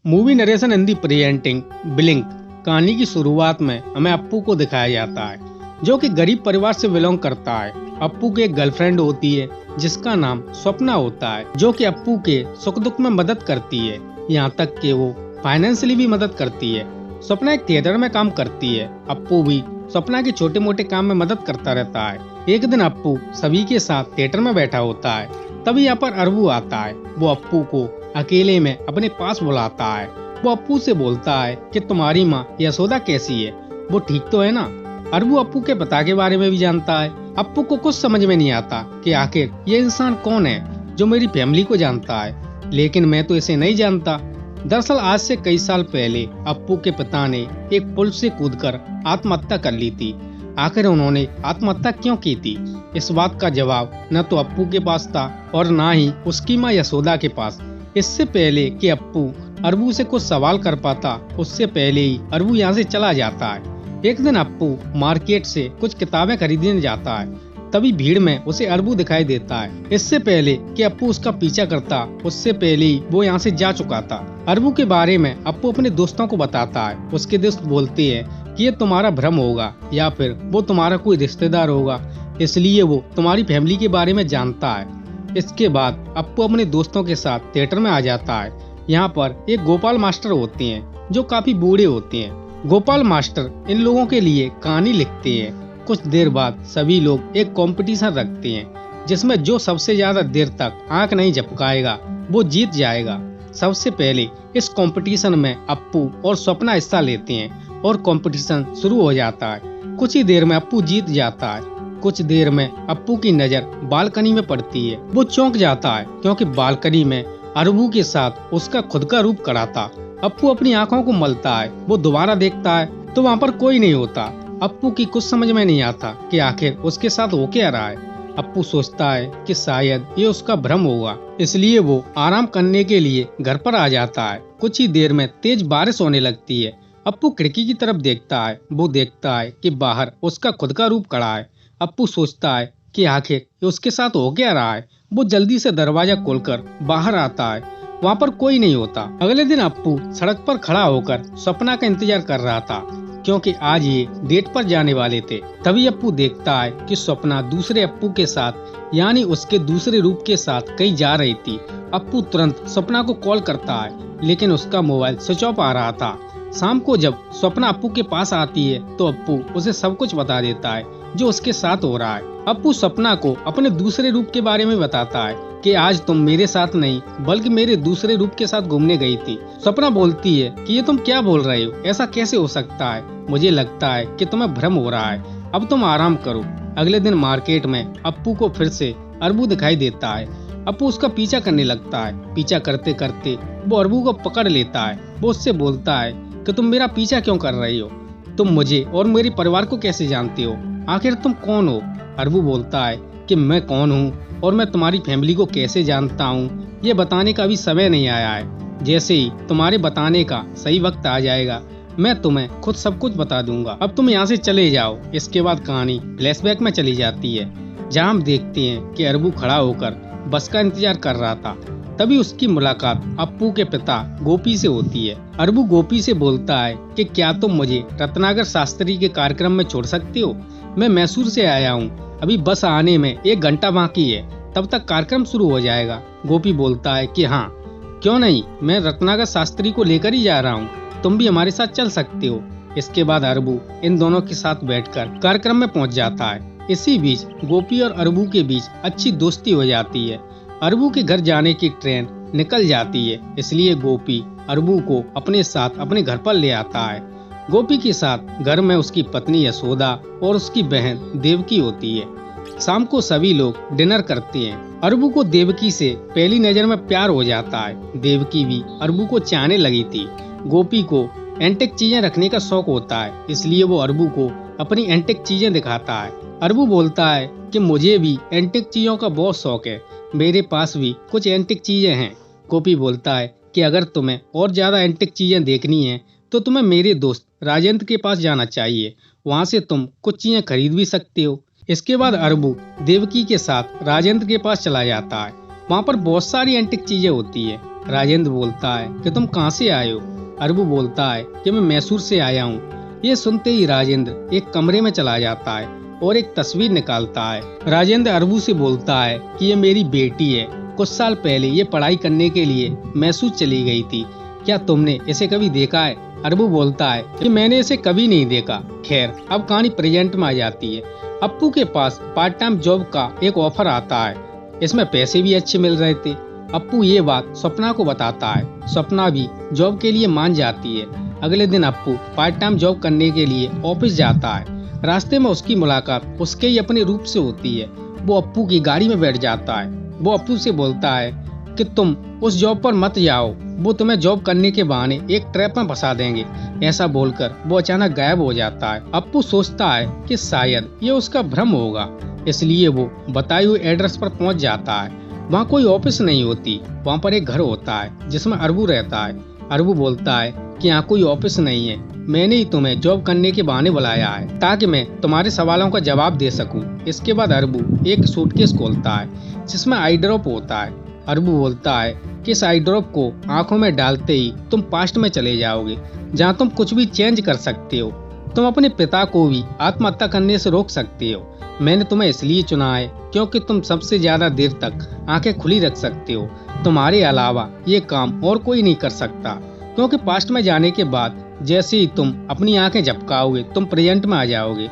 Movie narration इन दी presenting blink कहानी की शुरुआत में हमें अप्पू को दिखाया जाता है, जो कि गरीब परिवार से बिलोंग करता है। अप्पू की एक गर्लफ्रेंड होती है जिसका नाम स्वप्ना होता है, जो कि अप्पू के सुख दुख में मदद करती है, यहाँ तक कि वो फाइनेंशियली भी मदद करती है। स्वप्ना एक थिएटर में काम करती है। अप्पू भी स्वप्ना के छोटे मोटे काम में मदद करता रहता है। एक दिन अप्पू सभी के साथ थिएटर में बैठा होता है, तभी यहाँ पर अरबू आता है। वो अप्पू को अकेले में अपने पास बुलाता है। वो अप्पू से बोलता है कि तुम्हारी माँ यशोदा कैसी है, वो ठीक तो है ना। अरबू अप्पू के पिता के बारे में भी जानता है। अप्पू को कुछ समझ में नहीं आता कि आखिर ये इंसान कौन है जो मेरी फैमिली को जानता है, लेकिन मैं तो इसे नहीं जानता। दरअसल आज से कई साल पहले अप्पू के पिता ने एक पुल से कूदकर आत्महत्या कर ली थी। आखिर उन्होंने आत्महत्या क्यों की थी, इस बात का जवाब न तो अप्पू के पास था और न ही उसकी माँ यशोदा के पास। इससे पहले कि अप्पू अरबू से कुछ सवाल कर पाता, उससे पहले ही अरबू यहाँ से चला जाता है। एक दिन अप्पू मार्केट से कुछ किताबें खरीदने जाता है, तभी भीड़ में उसे अरबू दिखाई देता है। इससे पहले कि अप्पू उसका पीछा करता, उससे पहले ही वो यहाँ से जा चुका था। अरबू के बारे में अप्पू अपने दोस्तों को बताता है। उसके दोस्त बोलते हैं कि ये तुम्हारा भ्रम होगा या फिर वो तुम्हारा कोई रिश्तेदार होगा, इसलिए वो तुम्हारी फैमिली के बारे में जानता है। इसके बाद अप्पू अपने दोस्तों के साथ थिएटर में आ जाता है। यहाँ पर एक गोपाल मास्टर होते हैं जो काफी बूढ़े होते हैं। गोपाल मास्टर इन लोगों के लिए कहानी लिखते हैं। कुछ देर बाद सभी लोग एक कंपटीशन रखते हैं, जिसमें जो सबसे ज्यादा देर तक आंख नहीं झपकाएगा वो जीत जाएगा। सबसे पहले इस कंपटीशन में अप्पू और स्वप्ना हिस्सा लेते हैं और कंपटीशन शुरू हो जाता है। कुछ ही देर में अप्पू जीत जाता है। कुछ देर में अप्पू की नजर बालकनी में पड़ती है। वो चौंक जाता है क्योंकि बालकनी में अरबू के साथ उसका खुद का रूप खड़ा था। अप्पू अपनी आंखों को मलता है। वो दोबारा देखता है तो वहाँ पर कोई नहीं होता। अप्पू की कुछ समझ में नहीं आता कि आखिर उसके साथ हो क्या रहा है। अप्पू सोचता है कि शायद ये उसका भ्रम होगा, इसलिए वो आराम करने के लिए घर पर आ जाता है। कुछ ही देर में तेज बारिश होने लगती है। अप्पू खिड़की की तरफ देखता है। वो देखता है कि बाहर उसका खुद का रूप खड़ा है। अप्पू सोचता है कि आखिर ये उसके साथ हो क्या रहा है। वो जल्दी से दरवाजा खोलकर बाहर आता है। वहाँ पर कोई नहीं होता। अगले दिन अप्पू सड़क पर खड़ा होकर स्वप्ना का इंतजार कर रहा था, क्योंकि आज ये डेट पर जाने वाले थे। तभी अप्पू देखता है कि स्वप्ना दूसरे अप्पू के साथ, यानी उसके दूसरे रूप के साथ कहीं जा रही थी। अप्पू तुरंत स्वप्ना को कॉल करता है, लेकिन उसका मोबाइल स्विच ऑफ आ रहा था। शाम को जब स्वप्ना अप्पू के पास आती है तो अप्पू उसे सब कुछ बता देता है जो उसके साथ हो रहा है। अप्पू स्वप्ना को अपने दूसरे रूप के बारे में बताता है कि आज तुम मेरे साथ नहीं बल्कि मेरे दूसरे रूप के साथ घूमने गई थी। स्वप्ना बोलती है कि ये तुम क्या बोल रहे हो, ऐसा कैसे हो सकता है, मुझे लगता है कि तुम्हें भ्रम हो रहा है, अब तुम आराम करो। अगले दिन मार्केट में अप्पू को फिर से अरबू दिखाई देता है। अप्पू उसका पीछा करने लगता है। पीछा करते करते वो अरबू को पकड़ लेता है। वो उससे बोलता है कि तुम मेरा पीछा क्यों कर रही हो, तुम मुझे और मेरे परिवार को कैसे जानते हो, आखिर तुम कौन हो। अरबू बोलता है कि मैं कौन हूँ और मैं तुम्हारी फैमिली को कैसे जानता हूँ, ये बताने का अभी समय नहीं आया है। जैसे ही तुम्हारे बताने का सही वक्त आ जाएगा मैं तुम्हें खुद सब कुछ बता दूंगा। अब तुम यहाँ से चले जाओ। इसके बाद कहानी फ्लैशबैक में चली जाती है, जहाँ हम देखते हैं कि अरबू खड़ा होकर बस का इंतजार कर रहा था। तभी उसकी मुलाकात अप्पू के पिता गोपी से होती है। अरबू गोपी से बोलता है कि क्या तुम मुझे रत्नाकर शास्त्री के कार्यक्रम में छोड़ सकते हो, मैं मैसूर से आया हूँ, अभी बस आने में 1 घंटा बाकी है, तब तक कार्यक्रम शुरू हो जाएगा। गोपी बोलता है कि हाँ क्यों नहीं, मैं रत्नाकर शास्त्री को लेकर ही जा रहा हूँ, तुम भी हमारे साथ चल सकते हो। इसके बाद अरबू इन दोनों के साथ बैठकर कार्यक्रम में पहुँच जाता है। इसी बीच गोपी और अरबू के बीच अच्छी दोस्ती हो जाती है। अरबू के घर जाने की ट्रेन निकल जाती है, इसलिए गोपी अरबू को अपने साथ अपने घर पर ले आता है। गोपी के साथ घर में उसकी पत्नी यशोदा और उसकी बहन देवकी होती है। शाम को सभी लोग डिनर करते हैं। अरबू को देवकी से पहली नजर में प्यार हो जाता है। देवकी भी अरबू को चाहने लगी थी। गोपी को एंटिक चीजें रखने का शौक होता है, इसलिए वो अरबू को अपनी एंटिक चीजें दिखाता है। अरबू बोलता है कि मुझे भी एंटिक चीजों का बहुत शौक है, मेरे पास भी कुछ एंटिक चीजें हैं। गोपी बोलता है कि अगर तुम्हें और ज्यादा एंटिक चीजें देखनी है तो तुम्हें मेरे दोस्त राजेंद्र के पास जाना चाहिए, वहाँ से तुम कुछ चीजें खरीद भी सकते हो। इसके बाद अरबू देवकी के साथ राजेंद्र के पास चला जाता है। वहाँ पर बहुत सारी एंटिक चीजें होती है। राजेंद्र बोलता है कि तुम कहाँ से आए हो। अरबू बोलता है कि मैं मैसूर से आया हूँ। ये सुनते ही राजेंद्र एक कमरे में चला जाता है और एक तस्वीर निकालता है। राजेंद्र अरबू से बोलता है कि ये मेरी बेटी है। कुछ साल पहले ये पढ़ाई करने के लिए मैसूर चली गई थी। क्या तुमने इसे कभी देखा है? अरबू बोलता है कि मैंने इसे कभी नहीं देखा। खैर, अब कहानी प्रेजेंट में आ जाती है। अप्पू के पास पार्ट टाइम जॉब का एक ऑफर आता है। इसमें पैसे भी अच्छे मिल रहे थे। अप्पू ये बात स्वप्ना को बताता है। स्वप्ना भी जॉब के लिए मान जाती है। अगले दिन अप्पू पार्ट टाइम जॉब करने के लिए ऑफिस जाता है। रास्ते में उसकी मुलाकात उसके ही अपने रूप से होती है। वो अप्पू की गाड़ी में बैठ जाता है। वो अप्पू से बोलता है कि तुम उस जॉब पर मत जाओ, वो तुम्हें जॉब करने के बहाने एक ट्रैप में फंसा देंगे। ऐसा बोलकर वो अचानक गायब हो जाता है। अप्पू सोचता है कि शायद ये उसका भ्रम होगा, इसलिए वो बताए हुए एड्रेस पर पहुंच जाता है। वहाँ कोई ऑफिस नहीं होती, वहाँ पर एक घर होता है जिसमें अरबू रहता है। अरबू बोलता है कि यहाँ कोई ऑफिस नहीं है, मैंने ही तुम्हें जॉब करने के बहाने बुलाया है ताकि मैं तुम्हारे सवालों का जवाब दे सकूं। इसके बाद अरबू एक सूटकेस खोलता है जिसमें आई ड्रॉप होता है। अरबू बोलता है कि इस आई ड्रॉप को आंखों में डालते ही तुम पास्ट में चले जाओगे, जहाँ तुम कुछ भी चेंज कर सकते हो। तुम अपने पिता को भी आत्महत्या करने से रोक सकते हो। मैंने तुम्हें इसलिए चुना है क्योंकि तुम सबसे ज्यादा देर तक आंखें खुली रख सकते हो। तुम्हारे अलावा ये काम और कोई नहीं कर सकता, क्योंकि पास्ट में जाने के बाद जैसे ही तुम अपनी आंखें झपकाओगे तुम प्रेजेंट में आ जाओगे।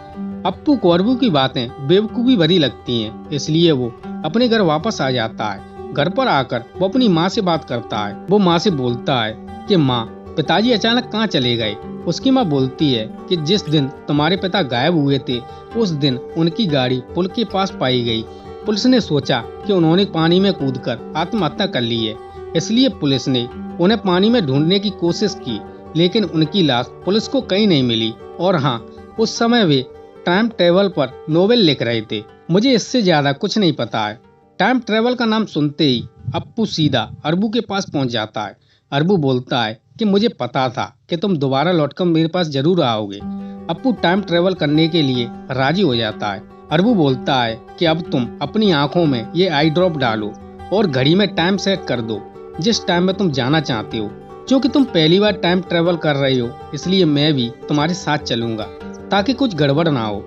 अप्पू को अरबू की बातें बेवकूफी भरी लगती हैं, इसलिए वो अपने घर वापस आ जाता है। घर पर आकर वो अपनी माँ से बात करता है। वो माँ से बोलता है कि माँ, पिताजी अचानक कहाँ चले गए। उसकी माँ बोलती है कि जिस दिन तुम्हारे पिता गायब हुए थे उस दिन उनकी गाड़ी पुल के पास पाई गई। पुलिस ने सोचा कि उन्होंने पानी में कूदकर आत्महत्या कर ली है, इसलिए पुलिस ने उन्हें पानी में ढूंढने की कोशिश की, लेकिन उनकी लाश पुलिस को कहीं नहीं मिली। और हाँ, उस समय वे टाइम ट्रेवल पर नोवेल लिख रहे थे। मुझे इससे ज्यादा कुछ नहीं पता है। टाइम ट्रेवल का नाम सुनते ही अप्पू सीधा अरबू के पास पहुंच जाता है। अरबू बोलता है कि मुझे पता था कि तुम दोबारा लौटकर मेरे पास जरूर आओगे। अप्पू टाइम ट्रेवल करने के लिए राजी हो जाता है। अरबू बोलता है कि अब तुम अपनी आंखों में ये आई ड्रॉप डालो और घड़ी में टाइम सेट कर दो जिस टाइम में तुम जाना चाहते हो। क्योंकि तुम पहली बार टाइम ट्रेवल कर रहे हो, इसलिए मैं भी तुम्हारे साथ चलूंगा ताकि कुछ गड़बड़ ना हो।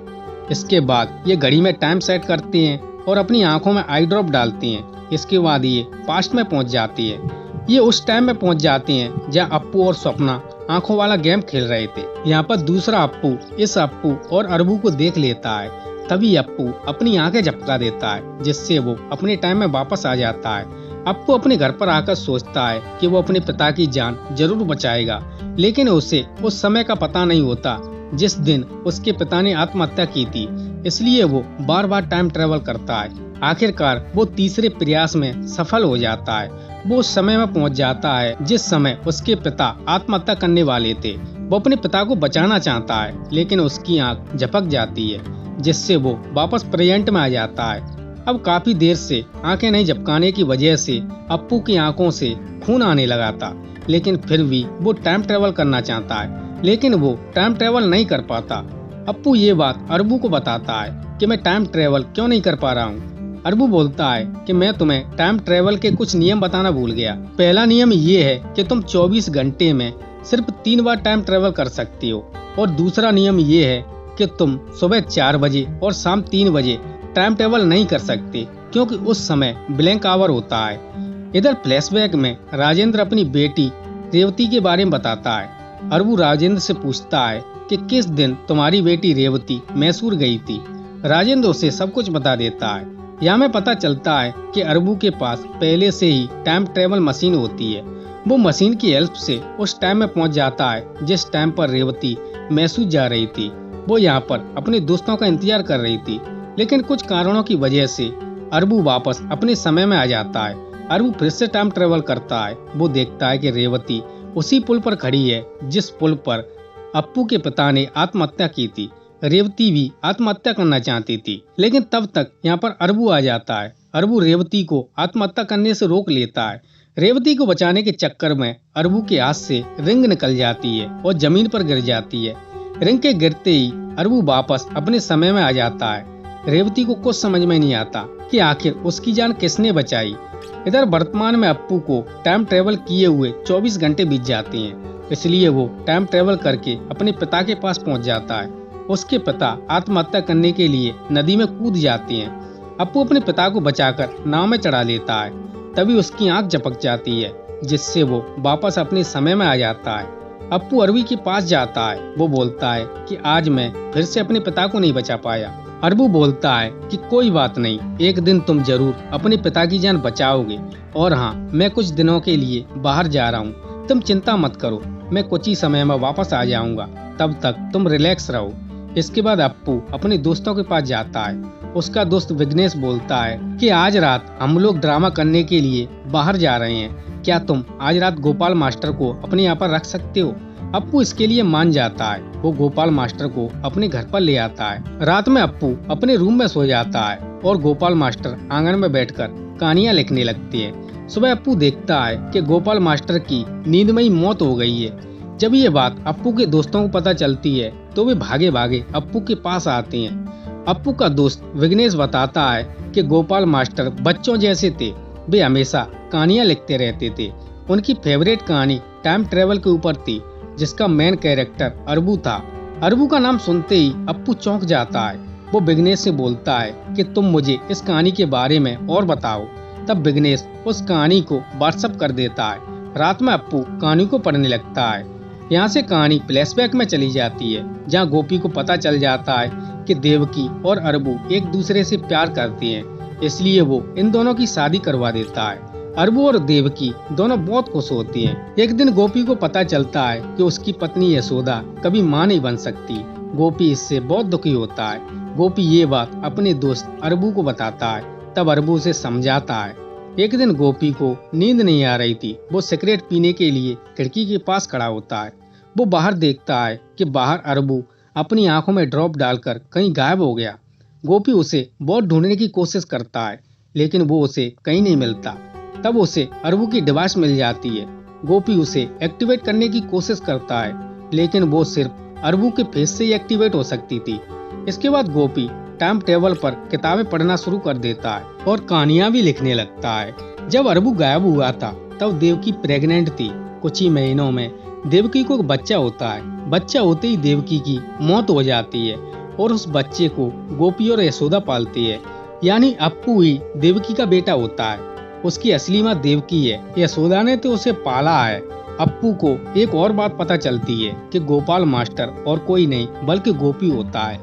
इसके बाद ये घड़ी में टाइम सेट करते हैं और अपनी आंखों में आई ड्रॉप डालती हैं। इसके बाद ये पास्ट में पहुंच जाती है। ये उस टाइम में पहुंच जाती हैं जहां अप्पू और स्वप्ना आंखों वाला गेम खेल रहे थे। यहाँ पर दूसरा अप्पू इस अप्पू और अरबू को देख लेता है। तभी अप्पू अपनी आंखें झपका देता है, जिससे वो अपने टाइम में वापस आ जाता है। अप्पू अपने घर पर आकर सोचता है कि वो अपने पिता की जान जरूर बचाएगा, लेकिन उसे उस समय का पता नहीं होता जिस दिन उसके पिता ने आत्महत्या की थी। इसलिए वो बार बार टाइम ट्रेवल करता है। आखिरकार वो तीसरे प्रयास में सफल हो जाता है। वो उस समय में पहुंच जाता है जिस समय उसके पिता आत्महत्या करने वाले थे। वो अपने पिता को बचाना चाहता है, लेकिन उसकी आंख झपक जाती है, जिससे वो वापस प्रेजेंट में आ जाता है। अब काफी देर से आंखें नहीं झपकाने की वजह से अप्पू की आंखों से खून आने लगा था, लेकिन फिर भी वो टाइम ट्रेवल करना चाहता है, लेकिन वो टाइम ट्रेवल नहीं कर पाता। अप्पू ये बात अरबू को बताता है कि मैं टाइम ट्रेवल क्यों नहीं कर पा रहा हूँ। अरबू बोलता है कि मैं तुम्हें टाइम ट्रेवल के कुछ नियम बताना भूल गया। पहला नियम ये है कि तुम 24 घंटे में सिर्फ 3 बार टाइम ट्रेवल कर सकती हो, और दूसरा नियम ये है कि तुम सुबह 4 बजे और शाम 3 बजे टाइम ट्रेवल नहीं कर सकते, क्योंकि उस समय ब्लैंक आवर होता है। इधर फ्लैशबैक में राजेंद्र अपनी बेटी रेवती के बारे में बताता है। अरबू राजेंद्र से पूछता है कि किस दिन तुम्हारी बेटी रेवती मैसूर गई थी। राजेंद्र उसे सब कुछ बता देता है। यहाँ में पता चलता है कि अरबू के पास पहले से ही टाइम ट्रेवल मशीन होती है। वो मशीन की हेल्प से उस टाइम में पहुँच जाता है जिस टाइम पर रेवती मैसूर जा रही थी। वो यहाँ पर अपने दोस्तों का इंतजार कर रही थी, लेकिन कुछ कारणों की वजह से अरबू वापस अपने समय में आ जाता है। अरबू फिर से टाइम ट्रेवल करता है। वो देखता है कि रेवती उसी पुल पर खड़ी है जिस पुल पर अप्पू के पिता ने आत्महत्या की थी। रेवती भी आत्महत्या करना चाहती थी, लेकिन तब तक यहाँ पर अरबू आ जाता है। अरबू रेवती को आत्महत्या करने से रोक लेता है। रेवती को बचाने के चक्कर में अरबू के हाथ से रिंग निकल जाती है और जमीन पर गिर जाती है। रिंग के गिरते ही अरबू वापस अपने समय में आ जाता है। रेवती को कुछ समझ में नहीं आता कि आखिर उसकी जान किसने बचाई। इधर वर्तमान में अप्पू को टाइम ट्रेवल किए हुए 24 घंटे बीत जाते हैं, इसलिए वो टाइम ट्रेवल करके अपने पिता के पास पहुंच जाता है। उसके पिता आत्महत्या करने के लिए नदी में कूद जाते हैं। अप्पू अपने पिता को बचाकर नाव में चढ़ा लेता है। तभी उसकी आंख झपक जाती है, जिससे वो वापस अपने समय में आ जाता है। अप्पू अरबी के पास जाता है। वो बोलता है कि आज मैं फिर से अपने पिता को नहीं बचा पाया। अरबू बोलता है कि कोई बात नहीं, एक दिन तुम जरूर अपने पिता की जान बचाओगे। और हाँ, मैं कुछ दिनों के लिए बाहर जा रहा हूँ, तुम चिंता मत करो, मैं कुछ ही समय में वापस आ जाऊंगा, तब तक तुम रिलैक्स रहो। इसके बाद अप्पू अपने दोस्तों के पास जाता है। उसका दोस्त विघ्नेश बोलता है कि आज रात हम लोग ड्रामा करने के लिए बाहर जा रहे हैं, क्या तुम आज रात गोपाल मास्टर को अपने यहाँ पर रख सकते हो? अप्पू इसके लिए मान जाता है। वो गोपाल मास्टर को अपने घर पर ले आता है। रात में अप्पू अपने रूम में सो जाता है और गोपाल मास्टर आंगन में बैठकर कहानियां लिखने लगती है। सुबह अप्पू देखता है कि गोपाल मास्टर की नींदमयी मौत हो गई है। जब ये बात अप्पू के दोस्तों को पता चलती है तो वे भागे भागे अप्पू के पास आते हैं। अप्पू का दोस्त विघ्नेश बताता है कि गोपाल मास्टर बच्चों जैसे थे, वे हमेशा कहानियां लिखते रहते थे। उनकी फेवरेट कहानी टाइम ट्रेवल के ऊपर थी, जिसका मेन कैरेक्टर अरबू था। अरबू का नाम सुनते ही अप्पू चौंक जाता है। वो विघ्नेश से बोलता है कि तुम मुझे इस कहानी के बारे में और बताओ। तब विघ्नेश उस कहानी को व्हाट्सएप कर देता है। रात में अप्पू कहानी को पढ़ने लगता है। यहाँ से कहानी फ्लैशबैक में चली जाती है, जहाँ गोपी को पता चल जाता है कि देवकी और अरबू एक दूसरे से प्यार करते हैं, इसलिए वो इन दोनों की शादी करवा देता है। अरबू और देवकी दोनों बहुत खुश होती हैं। एक दिन गोपी को पता चलता है कि उसकी पत्नी यशोदा कभी मां नहीं बन सकती। गोपी इससे बहुत दुखी होता है। गोपी ये बात अपने दोस्त अरबू को बताता है। तब अरबू उसे समझाता है। एक दिन गोपी को नींद नहीं आ रही थी। वो सिगरेट पीने के लिए खिड़की के पास खड़ा होता है। वो बाहर देखता है कि बाहर अरबू अपनी आंखों में ड्रॉप डालकर कहीं गायब हो गया। गोपी उसे बहुत ढूंढने की कोशिश करता है, लेकिन वो उसे कहीं नहीं मिलता। तब उसे अरबू की डिवाइस मिल जाती है। गोपी उसे एक्टिवेट करने की कोशिश करता है, लेकिन वो सिर्फ अरबू के फेस से ही एक्टिवेट हो सकती थी। इसके बाद गोपी टाइम टेबल पर किताबें पढ़ना शुरू कर देता है और कहानियां भी लिखने लगता है। जब अरबू गायब हुआ था तब देवकी प्रेग्नेंट थी। कुछ ही महीनों में देवकी को बच्चा होता है। बच्चा होते ही देवकी की मौत हो जाती है और उस बच्चे को गोपी और यशोदा पालती है, यानी अप्पू ही देवकी का बेटा होता है। उसकी असली मां देवकी है, यशोदा ने तो उसे पाला है। अप्पू को एक और बात पता चलती है कि गोपाल मास्टर और कोई नहीं बल्कि गोपी होता है।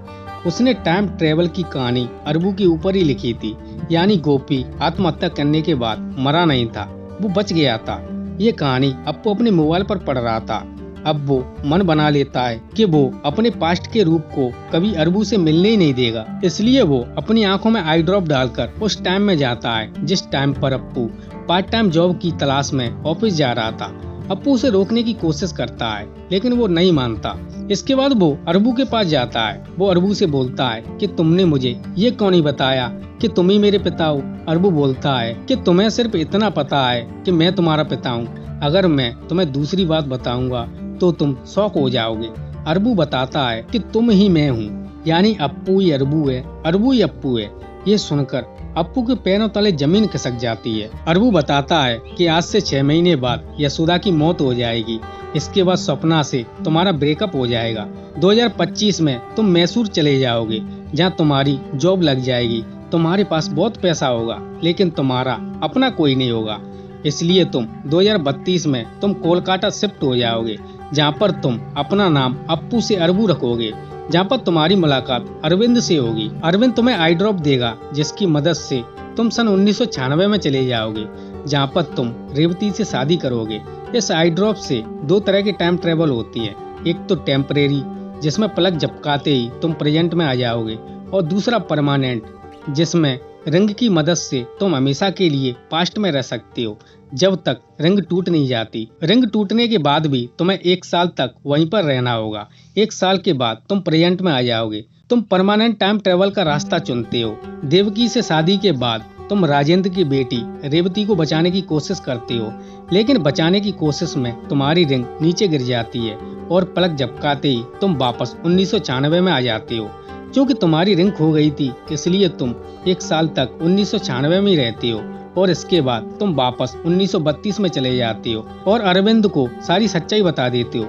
उसने टाइम ट्रेवल की कहानी अरबू के ऊपर ही लिखी थी, यानी गोपी आत्महत्या करने के बाद मरा नहीं था, वो बच गया था। ये कहानी अप्पू अपने मोबाइल पर पढ़ रहा था। अब वो मन बना लेता है कि वो अपने पास्ट के रूप को कभी अरबू से मिलने ही नहीं देगा। इसलिए वो अपनी आंखों में आई ड्रॉप डालकर उस टाइम में जाता है जिस टाइम पर अप्पू पार्ट टाइम जॉब की तलाश में ऑफिस जा रहा था। अप्पू उसे रोकने की कोशिश करता है, लेकिन वो नहीं मानता। इसके बाद वो अरबू के पास जाता है। वो अरबू से बोलता है कि तुमने मुझे ये क्यों नहीं बताया कि तुम ही मेरे पिता हो। अरबू बोलता है कि तुम्हें सिर्फ इतना पता है कि मैं तुम्हारा पिता हूँ। अगर मैं तुम्हें दूसरी बात बताऊंगा तो तुम शॉक हो जाओगे। अरबू बताता है कि तुम ही मैं हूँ, यानी अप्पू ही अरबू है, अरबू ही अप्पू है। ये सुनकर अप्पू के पैरों तले जमीन खिसक जाती है। अरबू बताता है कि आज से 6 महीने बाद यशोदा की मौत हो जाएगी। इसके बाद सपना से तुम्हारा ब्रेकअप हो जाएगा। 2025 में तुम मैसूर चले जाओगे, जहाँ तुम्हारी जॉब लग जाएगी। तुम्हारे पास बहुत पैसा होगा, लेकिन तुम्हारा अपना कोई नहीं होगा। इसलिए तुम 2032 में तुम कोलकाता शिफ्ट हो जाओगे, जहाँ पर तुम अपना नाम अप्पू से अरबू रखोगे, जहाँ पर तुम्हारी मुलाकात अरविंद से होगी। अरविंद तुम्हें आई ड्रॉप देगा, जिसकी मदद से तुम सन 1996 में चले जाओगे, जहाँ पर तुम रेवती से शादी करोगे। इस आई ड्रॉप से 2 तरह की टाइम ट्रेवल होती है। एक तो टेम्परेरी, जिसमें पलक झपकाते ही तुम प्रेजेंट में आ जाओगे, और दूसरा परमानेंट, जिसमें रिंग की मदद से तुम हमेशा के लिए पास्ट में रह सकते हो, जब तक रिंग टूट नहीं जाती। रिंग टूटने के बाद भी तुम्हें 1 साल तक वहीं पर रहना होगा। 1 साल के बाद तुम प्रेजेंट में आ जाओगे। तुम परमानेंट टाइम ट्रेवल का रास्ता चुनते हो। देवकी से शादी के बाद तुम राजेंद्र की बेटी रेवती को बचाने की कोशिश करते हो, लेकिन बचाने की कोशिश में तुम्हारी रिंग नीचे गिर जाती है और पलक झपकाते ही तुम वापस 1996 में आ जाते हो। क्योंकि तुम्हारी रिंग खो गई थी, इसलिए तुम 1 साल तक 1996 में ही रहते हो और इसके बाद तुम वापस 1932 में चले जाते हो और अरविंद को सारी सच्चाई बता देते हो।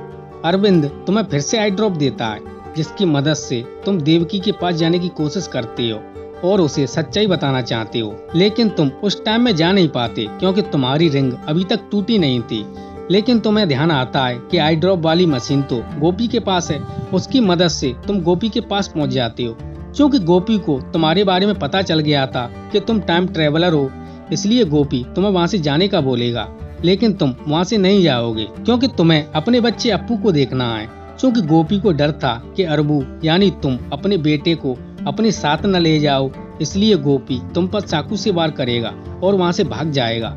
अरविंद तुम्हें फिर से आई ड्रॉप देता है, जिसकी मदद से तुम देवकी के पास जाने की कोशिश करते हो और उसे सच्चाई बताना चाहते हो, लेकिन तुम उस टाइम में जा नहीं पाते क्योंकि तुम्हारी रिंग अभी तक टूटी नहीं थी। लेकिन तुम्हें ध्यान आता है कि आई ड्रॉप वाली मशीन तो गोपी के पास है। उसकी मदद से तुम गोपी के पास पहुंच जाते हो। क्योंकि गोपी को तुम्हारे बारे में पता चल गया था कि तुम टाइम ट्रेवलर हो, इसलिए गोपी तुम्हें वहां से जाने का बोलेगा, लेकिन तुम वहां से नहीं जाओगे क्योंकि तुम्हें अपने बच्चे अप्पू को देखना है। क्योंकि गोपी को डर था कि अरबू यानी तुम अपने बेटे को अपने साथ न ले जाओ, इसलिए गोपी तुम पर चाकू से वार करेगा और वहां से भाग जाएगा।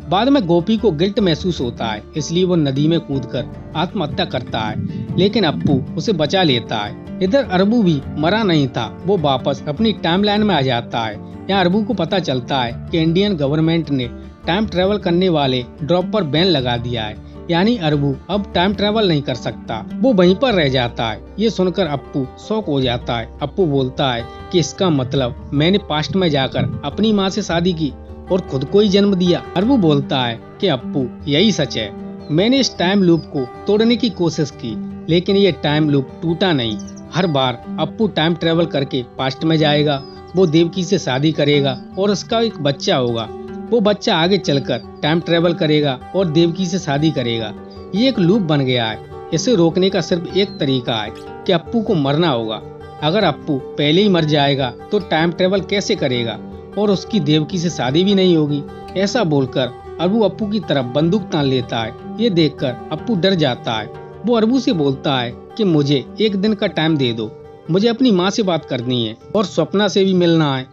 बाद में गोपी को गिल्ट महसूस होता है, इसलिए वो नदी में कूदकर आत्महत्या करता है, लेकिन अप्पू उसे बचा लेता है। इधर अरबू भी मरा नहीं था, वो वापस अपनी टाइमलाइन में आ जाता है। यहाँ अरबू को पता चलता है कि इंडियन गवर्नमेंट ने टाइम ट्रेवल करने वाले ड्रॉप पर बैन लगा दिया है, यानी अरबू अब टाइम ट्रेवल नहीं कर सकता, वो वहीं पर रह जाता है। ये सुनकर अप्पू शॉक हो जाता है। अप्पू बोलता है कि इसका मतलब मैंने पास्ट में जाकर अपनी माँ से शादी की और खुद को ही जन्म दिया। अरबू बोलता है कि अप्पू यही सच है, मैंने इस टाइम लूप को तोड़ने की कोशिश की, लेकिन ये टाइम लूप टूटा नहीं। हर बार अप्पू टाइम ट्रेवल करके पास्ट में जाएगा, वो देवकी से शादी करेगा और उसका एक बच्चा होगा। वो बच्चा आगे चलकर टाइम ट्रेवल करेगा और देवकी से शादी करेगा। ये एक लूप बन गया है। इसे रोकने का सिर्फ एक तरीका है कि अप्पू को मरना होगा। अगर अप्पू पहले ही मर जाएगा तो टाइम ट्रेवल कैसे करेगा और उसकी देवकी से शादी भी नहीं होगी। ऐसा बोलकर अरबू अप्पू की तरफ बंदूक तान लेता है। ये देखकर अप्पू डर जाता है। वो अरबू से बोलता है कि मुझे 1 दिन का टाइम दे दो, मुझे अपनी माँ से बात करनी है और स्वप्ना से भी मिलना है।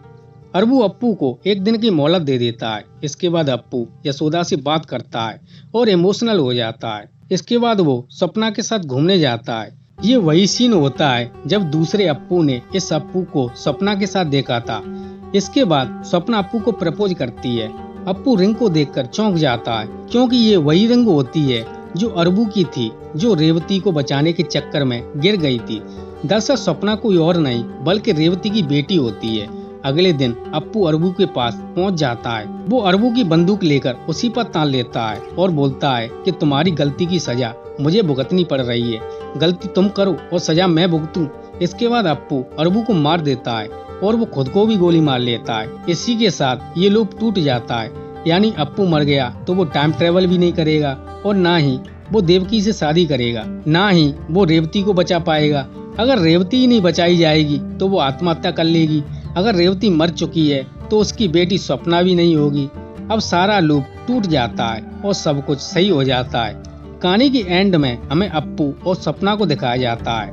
अरबू अप्पू को 1 दिन की मोहलत दे देता है। इसके बाद अप्पू यशोदा से बात करता है और इमोशनल हो जाता है। इसके बाद वो स्वप्ना के साथ घूमने जाता है। ये वही सीन होता है जब दूसरे अप्पू ने इस अप्पू को स्वप्ना के साथ देखा था। इसके बाद स्वप्ना अप्पू को प्रपोज करती है। अप्पू रिंग को देखकर चौंक जाता है, क्योंकि ये वही रिंग होती है जो अरबू की थी, जो रेवती को बचाने के चक्कर में गिर गई थी। दरअसल स्वप्ना कोई और नहीं बल्कि रेवती की बेटी होती है। अगले दिन अप्पू अरबू के पास पहुंच जाता है। वो अरबू की बंदूक लेकर उसी पर तान लेता है और बोलता है कि तुम्हारी गलती की सजा मुझे भुगतनी पड़ रही है, गलती तुम करो और सजा मैं भुगतूं। इसके बाद अप्पू अरबू को मार देता है और वो खुद को भी गोली मार लेता है। इसी के साथ ये लूप टूट जाता है, यानी अप्पू मर गया तो वो टाइम ट्रेवल भी नहीं करेगा और ना ही वो देवकी से शादी करेगा, ना ही वो रेवती को बचा पाएगा। अगर रेवती ही नहीं बचाई जाएगी तो वो आत्महत्या कर लेगी। अगर रेवती मर चुकी है तो उसकी बेटी स्वप्ना भी नहीं होगी। अब सारा लूप टूट जाता है और सब कुछ सही हो जाता है। कहानी की एंड में हमें अप्पू और स्वप्ना को दिखाया जाता है।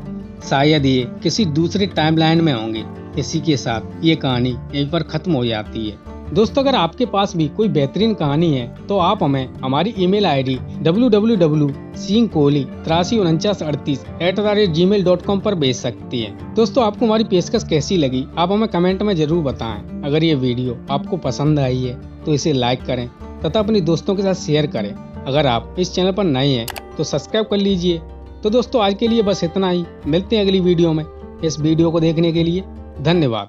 शायद ये किसी दूसरे टाइमलाइन में होंगे। इसी के साथ ये कहानी यहीं पर खत्म हो जाती है। दोस्तों, अगर आपके पास भी कोई बेहतरीन कहानी है तो आप हमें हमारी ईमेल आईडी www.seeingkohli8338@gmail.com पर भेज सकती हैं। दोस्तों, आपको हमारी पेशकश कैसी लगी आप हमें कमेंट में जरूर बताएं। अगर ये वीडियो आपको पसंद आई है तो इसे लाइक करें तथा अपने दोस्तों के साथ शेयर करें। अगर आप इस चैनल पर नए हैं तो सब्सक्राइब कर लीजिए। तो दोस्तों, आज के लिए बस इतना ही। मिलते हैं अगली वीडियो में। इस वीडियो को देखने के लिए धन्यवाद।